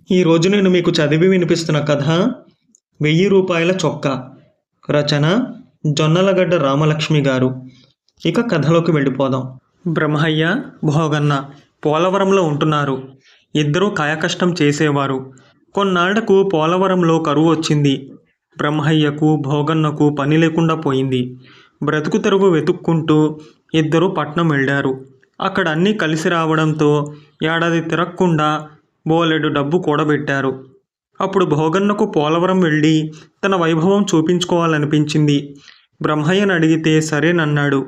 ఈరోజు నేను మీకు చదివి వినిపిస్తున్న కథ 1000 రూపాయల చొక్కా. రచన జొన్నలగడ్డ రామలక్ష్మి గారు. ఇక కథలోకి వెళ్ళిపోదాం. బ్రహ్మయ్య, భోగన్న పోలవరంలో ఉంటున్నారు. ఇద్దరూ కాయకష్టం చేసేవారు. కొన్నాళ్లకు పోలవరంలో కరువు వచ్చింది. బ్రహ్మయ్యకు, భోగన్నకు పని లేకుండా పోయింది. బ్రతుకు తెరువు వెతుక్కుంటూ ఇద్దరూ పట్నం వెళ్ళారు. అక్కడ అన్నీ కలిసి రావడంతో ఏడాది తిరగకుండా బోలెడు డబ్బు కూడబెట్టారు. అప్పుడు భోగన్నకు పోలవరం వెళ్ళి తన వైభవం చూపించుకోవాలనిపించింది. బ్రహ్మయ్యను అడిగితే సరేనన్నాడు.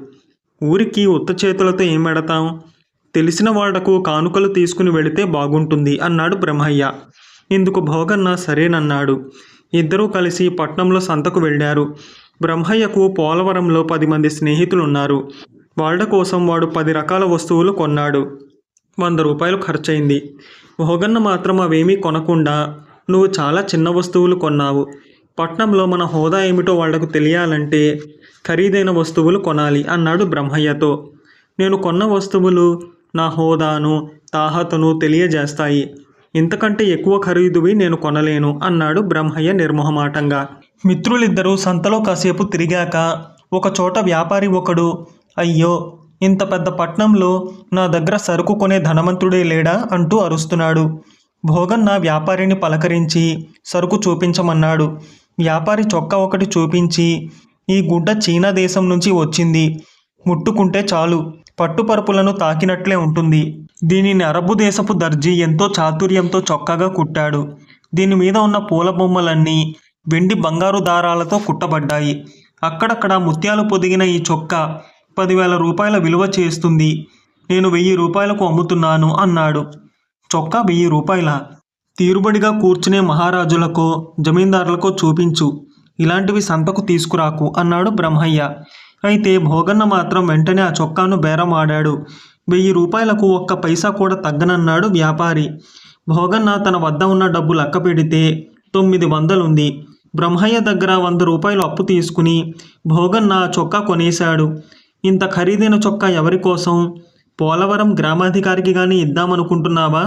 ఊరికి ఉత్త చేతులతో ఏం పెడతాం, తెలిసిన వాళ్లకు కానుకలు తీసుకుని వెళితే బాగుంటుంది అన్నాడు బ్రహ్మయ్య. ఇందుకు భోగన్న సరేనన్నాడు. ఇద్దరూ కలిసి పట్నంలో సంతకు వెళ్ళారు. బ్రహ్మయ్యకు పోలవరంలో 10 మంది స్నేహితులున్నారు. వాళ్ల కోసం వాడు 10 రకాల వస్తువులు కొన్నాడు. 100 రూపాయలు ఖర్చయింది. భోగన్న మాత్రం అవేమీ కొనకుండా, నువ్వు చాలా చిన్న వస్తువులు కొన్నావు. పట్నంలో మన హోదా ఏమిటో వాళ్లకు తెలియాలంటే ఖరీదైన వస్తువులు కొనాలి అన్నాడు బ్రహ్మయ్యతో. నేను కొన్న వస్తువులు నా హోదాను, తాహతను తెలియజేస్తాయి. ఇంతకంటే ఎక్కువ ఖరీదువి నేను కొనలేను అన్నాడు బ్రహ్మయ్య నిర్మోహమాటంగా. మిత్రులిద్దరూ సంతలో కాసేపు తిరిగాక ఒకచోట వ్యాపారి ఒకడు, అయ్యో, ఇంత పెద్ద పట్నంలో నా దగ్గర సరుకు కొనే ధనవంతుడే లేడా అంటూ అరుస్తున్నాడు. భోగన్న వ్యాపారిని పలకరించి సరుకు చూపించమన్నాడు. వ్యాపారి చొక్కా ఒకటి చూపించి, ఈ గుడ్డ చీనా దేశం నుంచి వచ్చింది. ముట్టుకుంటే చాలు పట్టుపరుపులను తాకినట్లే ఉంటుంది. దీనిని అరబ్బు దేశపు దర్జీ ఎంతో చాతుర్యంతో చొక్కాగా కుట్టాడు. దీని మీద ఉన్న పూల బొమ్మలన్నీ వెండి బంగారు దారాలతో కుట్టబడ్డాయి. అక్కడక్కడ ముత్యాలు పొదిగిన ఈ చొక్కా 10,000 రూపాయల విలువ చేస్తుంది. నేను 1000 రూపాయలకు అమ్ముతున్నాను అన్నాడు. చొక్కా 1000 రూపాయల? తీరుబడిగా కూర్చునే మహారాజులకో జమీందారులకో చూపించు, ఇలాంటివి సంతకు తీసుకురాకు అన్నాడు బ్రహ్మయ్య. అయితే భోగన్న మాత్రం వెంటనే ఆ చొక్కాను బేరం ఆడాడు. 1000 రూపాయలకు ఒక్క పైసా కూడా తగ్గనన్నాడు వ్యాపారి. భోగన్న తన వద్ద ఉన్న డబ్బు లెక్క పెడితే 900 ఉంది. బ్రహ్మయ్య దగ్గర 100 రూపాయలు అప్పు తీసుకుని భోగన్న ఆ చొక్కా కొనేశాడు. ఇంత ఖరీదైన చొక్కా ఎవరి కోసం? పోలవరం గ్రామాధికారికి కానీ ఇద్దామనుకుంటున్నావా?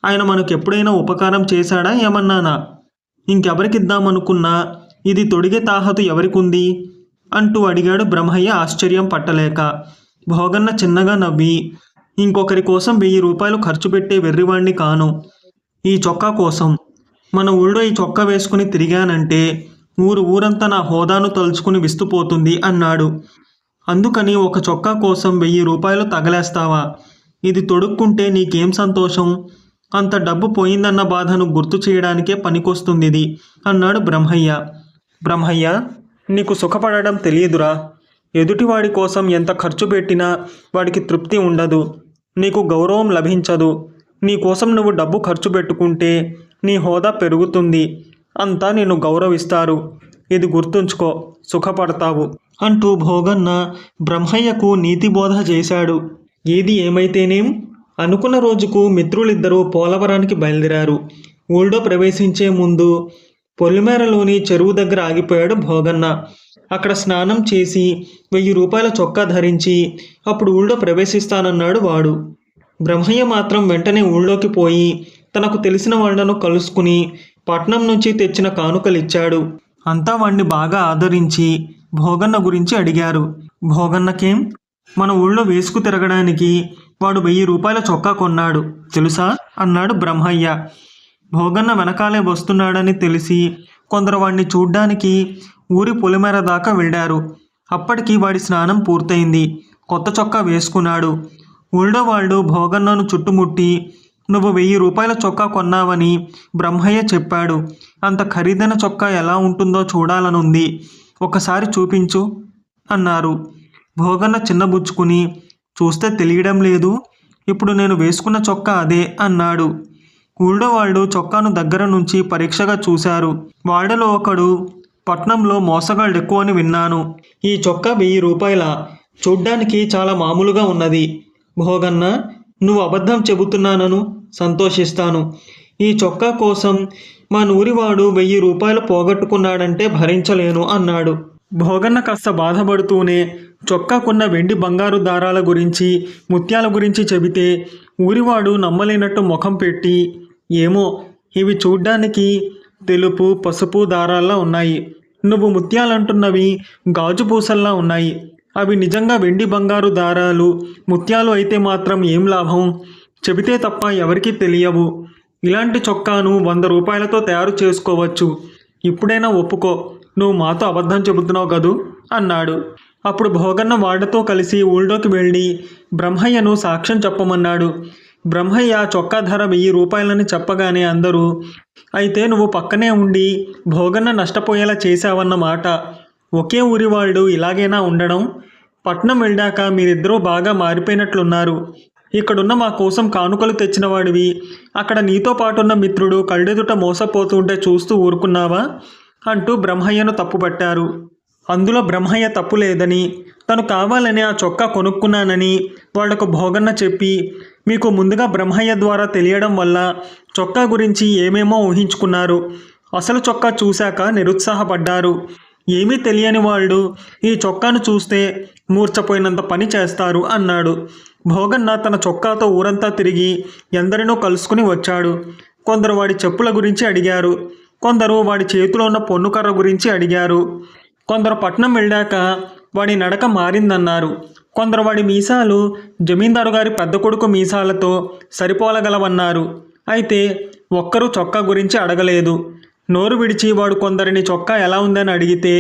ఆయన మనకు ఎప్పుడైనా ఉపకారం చేశాడా ఏమన్నానా? ఇంకెవరికి ఇద్దామనుకున్నా ఇది తొడిగే తాహతు ఎవరికుంది అంటూ అడిగాడు బ్రహ్మయ్య ఆశ్చర్యం పట్టలేక. భోగన్న చిన్నగా నవ్వి, ఇంకొకరి కోసం 1000 రూపాయలు ఖర్చు పెట్టే వెర్రివాణ్ణి కాను. ఈ చొక్కా కోసం మన ఊళ్ళో ఈ చొక్కా వేసుకుని తిరిగానంటే ఊరంతా నా హోదాను తలుచుకుని విస్తుపోతుంది అన్నాడు. అందుకని ఒక చొక్కా కోసం 1000 రూపాయలు తగలేస్తావా? ఇది తొడుక్కుంటే నీకేం సంతోషం? అంత డబ్బు పోయిందన్న బాధను గుర్తు చేయడానికే పనికొస్తుందిది అన్నాడు బ్రహ్మయ్య. బ్రహ్మయ్య, నీకు సుఖపడడం తెలియదురా. ఎదుటివాడి కోసం ఎంత ఖర్చు పెట్టినా వాడికి తృప్తి ఉండదు, నీకు గౌరవం లభించదు. నీ కోసం నువ్వు డబ్బు ఖర్చు పెట్టుకుంటే నీ హోదా పెరుగుతుంది, అంతా నిన్ను గౌరవిస్తారు. ఇది గుర్తుంచుకో, సుఖపడతావు అంటూ భోగన్న బ్రహ్మయ్యకు నీతిబోధ చేశాడు. ఏది ఏమైతేనేం అనుకున్న రోజుకు మిత్రులిద్దరూ పోలవరానికి బయలుదేరారు. ఊళ్ళో ప్రవేశించే ముందు పొలిమేరలోని చెరువు దగ్గర ఆగిపోయాడు భోగన్న. అక్కడ స్నానం చేసి 1000 రూపాయల చొక్కా ధరించి అప్పుడు ఊళ్ళో ప్రవేశిస్తానన్నాడు వాడు. బ్రహ్మయ్య మాత్రం వెంటనే ఊళ్ళోకి పోయి తనకు తెలిసిన వాళ్లను కలుసుకుని పట్నం నుంచి తెచ్చిన కానుకలిచ్చాడు. అంతా వాణ్ణి బాగా ఆదరించి భోగన్న గురించి అడిగారు. భోగన్నకేం, మన ఊళ్ళో వేసుకు తిరగడానికి వాడు 1000 రూపాయల చొక్కా కొన్నాడు తెలుసా అన్నాడు బ్రహ్మయ్య. భోగన్న వెనకాలే వస్తున్నాడని తెలిసి కొందరు వాణ్ణి చూడ్డానికి ఊరి పొలిమేర దాకా వెళ్ళారు. అప్పటికి వాడి స్నానం పూర్తయింది. కొత్త చొక్కా వేసుకున్నాడు. ఊళ్ళో వాళ్ళు భోగన్నను చుట్టుముట్టి, నువ్వు 1000 రూపాయల చొక్కా కొన్నావని బ్రహ్మయ్య చెప్పాడు. అంత ఖరీదైన చొక్కా ఎలా ఉంటుందో చూడాలనుంది, ఒకసారి చూపించు అన్నారు. భోగన్న చిన్నబుచ్చుకుని, చూస్తే తెలియడం లేదు, ఇప్పుడు నేను వేసుకున్న చొక్కా అదే అన్నాడు. ఊళ్ళో వాళ్ళు చొక్కాను దగ్గర నుంచి పరీక్షగా చూశారు. వాళ్ళలో ఒకడు, పట్నంలో మోసగాళ్ళు ఎక్కువ అని విన్నాను. ఈ చొక్కా 1000 రూపాయల? చూడ్డానికి చాలా మామూలుగా ఉన్నది. భోగన్న, నువ్వు అబద్ధం చెబుతున్నానను సంతోషిస్తాను. ఈ చొక్కా కోసం మా నూరివాడు 1000 రూపాయలు పోగొట్టుకున్నాడంటే భరించలేను అన్నాడు. భోగన్న కాస్త బాధపడుతూనే చొక్కాకున్న వెండి బంగారు దారాల గురించి ముత్యాల గురించి చెబితే ఊరివాడు నమ్మలేనట్టు ముఖం పెట్టి, ఏమో ఇవి చూడ్డానికి తెలుపు పసుపు దారాల్లా ఉన్నాయి. నువ్వు ముత్యాలంటున్నవి గాజు పూసల్లా ఉన్నాయి. అవి నిజంగా వెండి బంగారు దారాలు ముత్యాలు అయితే మాత్రం ఏం లాభం? చెబితే తప్ప ఎవరికీ తెలియవు. ఇలాంటి చొక్కాను 100 రూపాయలతో తయారు చేసుకోవచ్చు. ఇప్పుడైనా ఒప్పుకో, నువ్వు మాతో అబద్ధం చెబుతున్నావు కదూ అన్నాడు. అప్పుడు భోగన్న వాళ్లతో కలిసి ఊళ్ళోకి వెళ్ళి బ్రహ్మయ్యను సాక్ష్యం చెప్పమన్నాడు. బ్రహ్మయ్య చొక్కా ధర 1000 రూపాయలని చెప్పగానే అందరూ, అయితే నువ్వు పక్కనే ఉండి భోగన్న నష్టపోయేలా చేశావన్నమాట. ఒకే ఊరి వాళ్ళు ఇలాగైనా ఉండడం? పట్నం వెళ్ళాక మీరిద్దరూ బాగా మారిపోయినట్లున్నారు. ఇక్కడున్న మా కోసం కానుకలు తెచ్చిన వాడివి అక్కడ నీతో పాటున్న మిత్రుడు కళ్ళెదుట మోసపోతుంటే చూస్తూ ఊరుకున్నావా అంటూ బ్రహ్మయ్యను తప్పుపట్టారు. అందులో బ్రహ్మయ్య తప్పు లేదని, తను కావాలని ఆ చొక్కా కొనుక్కున్నానని వాళ్లకు భోగన్న చెప్పి, మీకు ముందుగా బ్రహ్మయ్య ద్వారా తెలియడం వల్ల చొక్కా గురించి ఏమేమో ఊహించుకున్నారు. అసలు చొక్కా చూశాక నిరుత్సాహపడ్డారు. ఏమీ తెలియని వాళ్ళు ఈ చొక్కాను చూస్తే మూర్చపోయినంత పని చేస్తారు అన్నాడు. భోగన్న తన చొక్కాతో ఊరంతా తిరిగి ఎందరినో కలుసుకుని వచ్చాడు. కొందరు వాడి చెప్పుల గురించి అడిగారు. కొందరు వాడి చేతిలో ఉన్న పొన్నుకర్ర గురించి అడిగారు. కొందరు పట్నం వెళ్ళాక వాడి నడక మారిందన్నారు. కొందరు వాడి మీసాలు జమీందారు గారి పెద్ద కొడుకు మీసాలతో సరిపోలగలవన్నారు. అయితే ఒక్కరూ చొక్కా గురించి అడగలేదు. నోరు విడిచి వాడు కొందరిని చొక్కా ఎలా ఉందని అడిగితే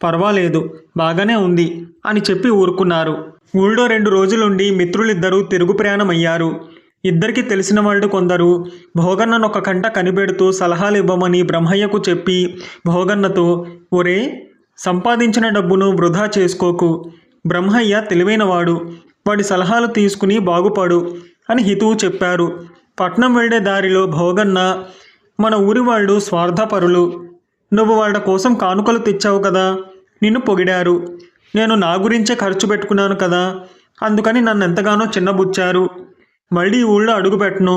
పర్వాలేదు, బాగానే ఉంది అని చెప్పి ఊరుకున్నారు. ఊళ్ళో 2 రోజులుండి మిత్రులిద్దరూ తిరుగు ప్రయాణమయ్యారు. ఇద్దరికి తెలిసిన వాళ్ళు కొందరు భోగన్నను ఒక కంట కనిపెడుతూ సలహాలు ఇవ్వమని బ్రహ్మయ్యకు చెప్పి భోగన్నతో, ఒరే, సంపాదించిన డబ్బును వృధా చేసుకోకు. బ్రహ్మయ్య తెలివైనవాడు, వాడి సలహాలు తీసుకుని బాగుపడు అని హితువు చెప్పారు. పట్నం వెళ్ళే దారిలో భోగన్న, మన ఊరి వాళ్ళు స్వార్థపరులు. నువ్వు వాళ్ళ కోసం కానుకలు తెచ్చావు కదా, నిన్ను పొగిడారు. నేను నా గురించే ఖర్చు పెట్టుకున్నాను కదా, అందుకని నన్ను ఎంతగానో చిన్నబుచ్చారు. మళ్ళీ ఊళ్ళో అడుగుపెట్టను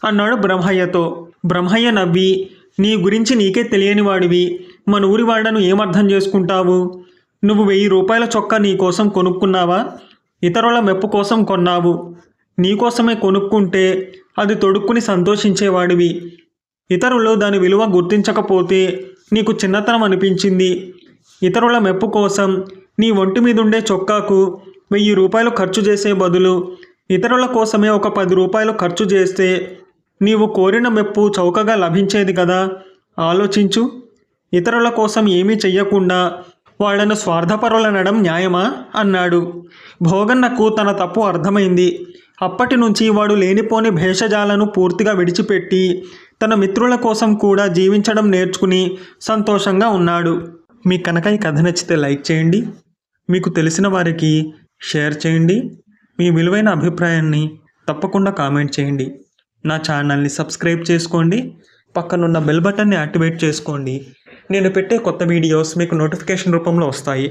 అన్నాడు బ్రహ్మయ్యతో. బ్రహ్మయ్య నవ్వి, నీ గురించి నీకే తెలియని వాడివి మన ఊరి వాళ్లను ఏమర్థం చేసుకుంటావు? నువ్వు 1000 రూపాయల చొక్కా నీ కోసం కొనుక్కున్నావా? ఇతరుల మెప్పు కోసం కొన్నావు. నీకోసమే కొనుక్కుంటే అది తొడుక్కుని సంతోషించేవాడివి. ఇతరులు దాని విలువ గుర్తించకపోతే నీకు చిన్నతనం అనిపించింది. ఇతరుల మెప్పు కోసం నీ ఒంటి మీదుండే చొక్కాకు 1000 రూపాయలు ఖర్చు చేసే బదులు ఇతరుల కోసమే ఒక 10 రూపాయలు ఖర్చు చేస్తే నీవు కోరిన మెప్పు చౌకగా లభించేది కదా. ఆలోచించు. ఇతరుల కోసం ఏమీ చెయ్యకుండా వాళ్లను స్వార్థపరులనడం న్యాయమా అన్నాడు. భోగన్నకు తన తప్పు అర్థమైంది. అప్పటి నుంచి వాడు లేనిపోని భేషజాలను పూర్తిగా విడిచిపెట్టి తన మిత్రుల కోసం కూడా జీవించడం నేర్చుకుని సంతోషంగా ఉన్నాడు. మీకు కనుక ఈ కథ నచ్చితే లైక్ చేయండి, మీకు తెలిసిన వారికి షేర్ చేయండి. మీ విలువైన అభిప్రాయాన్ని తప్పకుండా కామెంట్ చేయండి. నా ఛానల్ని సబ్స్క్రైబ్ చేసుకోండి. పక్కనున్న బెల్ బటన్ని యాక్టివేట్ చేసుకోండి. నేను పెట్టే కొత్త వీడియోస్ మీకు నోటిఫికేషన్ రూపంలో వస్తాయి.